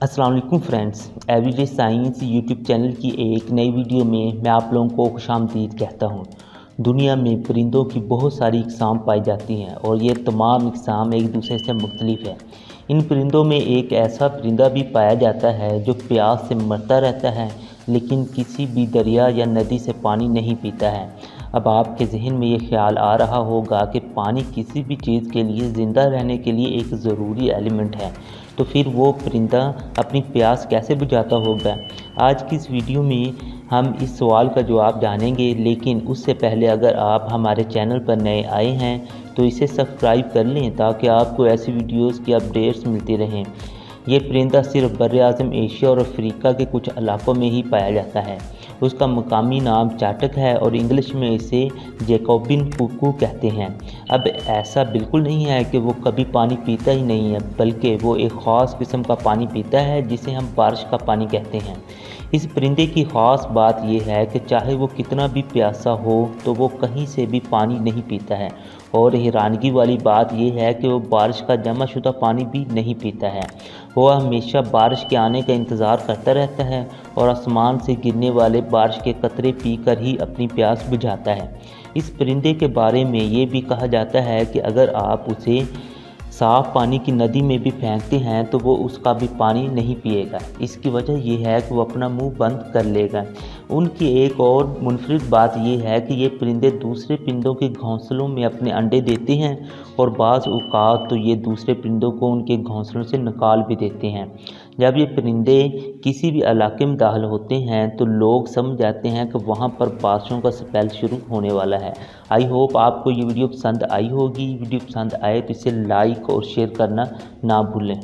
अस्सलाम वालेकुम friends, everyday science YouTube channel की एक नई वीडियो में मैं आप लोगों को खुशामदीद कहता हूँ। दुनिया में परिंदों की बहुत सारी इकसाम पाई जाती हैं और ये तमाम इकसाम एक दूसरे से मुख्तलिफ है। इन परिंदों में एक ऐसा परिंदा भी पाया जाता है जो प्यास से मरता रहता है लेकिन किसी भी दरिया या नदी से पानी नहीं पीता है। अब आपके जहन में ये ख्याल आ रहा होगा कि पानी किसी भी चीज़ के लिए ज़िंदा रहने के लिए एक ज़रूरी एलिमेंट है, तो फिर वो परिंदा अपनी प्यास कैसे बुझाता होगा। आज की इस वीडियो में हम इस सवाल का जवाब जानेंगे, लेकिन उससे पहले अगर आप हमारे चैनल पर नए आए हैं तो इसे सब्सक्राइब कर लें ताकि आपको ऐसी वीडियोस की अपडेट्स मिलती रहें। ये परिंदा सिर्फ बर्र-ए-आज़म एशिया और अफ्रीका के कुछ इलाकों में ही पाया जाता है। उसका मकामी नाम चाटक है और इंग्लिश में इसे जैकोबिन कुकू कहते हैं। अब ऐसा बिल्कुल नहीं है कि वो कभी पानी पीता ही नहीं है, बल्कि वो एक ख़ास किस्म का पानी पीता है जिसे हम बारिश का पानी कहते हैं। इस परिंदे की ख़ास बात यह है कि चाहे वो कितना भी प्यासा हो तो वो कहीं से भी पानी नहीं पीता है, और हैरानगी वाली बात यह है कि वो बारिश का जमाशुदा पानी भी नहीं पीता है। वो हमेशा बारिश के आने का इंतज़ार करता रहता है और आसमान से गिरने वाले बारिश के कतरे पीकर ही अपनी प्यास बुझाता है। इस परिंदे के बारे में ये भी कहा जाता है कि अगर आप उसे साफ़ पानी की नदी में भी फेंकते हैं तो वो उसका भी पानी नहीं पिएगा। इसकी वजह यह है कि वो अपना मुंह बंद कर लेगा। उनकी एक और मुनफरिद बात यह है कि ये परिंदे दूसरे परिंदों के घोंसलों में अपने अंडे देते हैं और बाज़ औक़ात तो ये दूसरे परिंदों को उनके घोंसलों से निकाल भी देते हैं। जब ये परिंदे किसी भी इलाके में दाखिल होते हैं तो लोग समझ जाते हैं कि वहाँ पर बारिशों का स्पेल शुरू होने वाला है। आई होप आपको ये वीडियो पसंद आई होगी। वीडियो पसंद आए तो इसे लाइक और शेयर करना ना भूलें।